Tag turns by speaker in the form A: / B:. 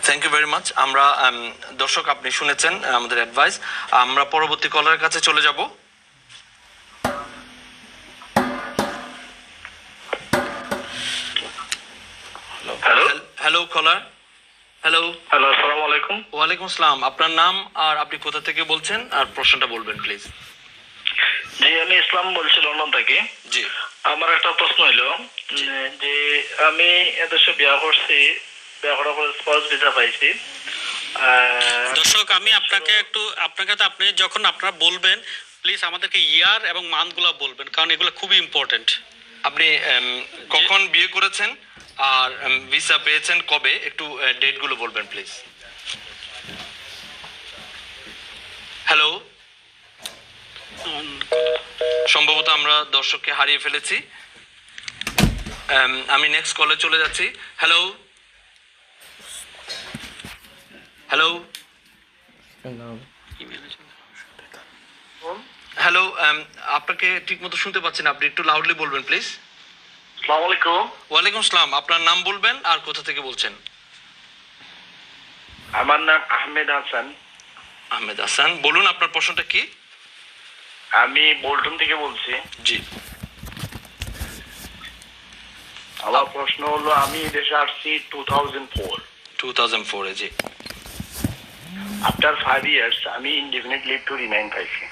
A: Thank you very much. আমরা দর্শক আপনি শুনেছেন আমাদের অ্যাডভাইস। আমরা পরবর্তী কলারের কাছে চলে যাব। হ্যালো কলার। হ্যালো
B: হ্যালো, আসসালামু আলাইকুম।
A: ওয়ালাইকুম আসসালাম। আপনার নাম আর আপনি কোথা থেকে বলছেন আর প্রশ্নটা বলবেন প্লিজ।
B: জি, আমি ইসলাম বলছি লন্ডন থেকে।
A: জি,
B: আমার একটা প্রশ্ন হইলো যে আমি এদেশে বিয়া করছি, বিয়া করার পরে স্পাউস ভিসা পাইছি।
C: দর্শক আমি আপনাকে আপনি যখন আপনারা বলবেন প্লিজ আমাদেরকে ইয়ার এবং মান্থগুলো বলবেন, কারণ এগুলো খুবই ইম্পর্টেন্ট।
A: আপনি কখন বিয়ে করেছেন আর ভিসা পেয়েছেন কবে, একটু ডেটগুলো বলবেন প্লিজ। হ্যালো, সম্ভবত আমরা দর্শককে হারিয়ে ফেলেছি। আমি নেক্সট কলে চলে যাচ্ছি। হ্যালো হ্যালো হ্যালো, আপনাকে ঠিক মতো শুনতে পাচ্ছি না, আপনি একটু লাউডলি বলবেন প্লিজ।
B: আসসালামু আলাইকুম।
A: ওয়ালাইকুম আসসালাম। আপনার নাম বলবেন আর কোথা থেকে বলছেন।
B: আমার নাম আহমেদ হাসান।
A: আহমেদ হাসান, বলুন আপনার প্রশ্নটা কি।
B: আমি বোল্টন থেকে বলছি।
A: জি,
B: আমার প্রশ্ন হলো, আমি দেশে আসছি 2004।
A: 2004 জি।
B: আফটার 5 years আমি ইনডেফিনিট লিভ টু রিমাইন পাইছি।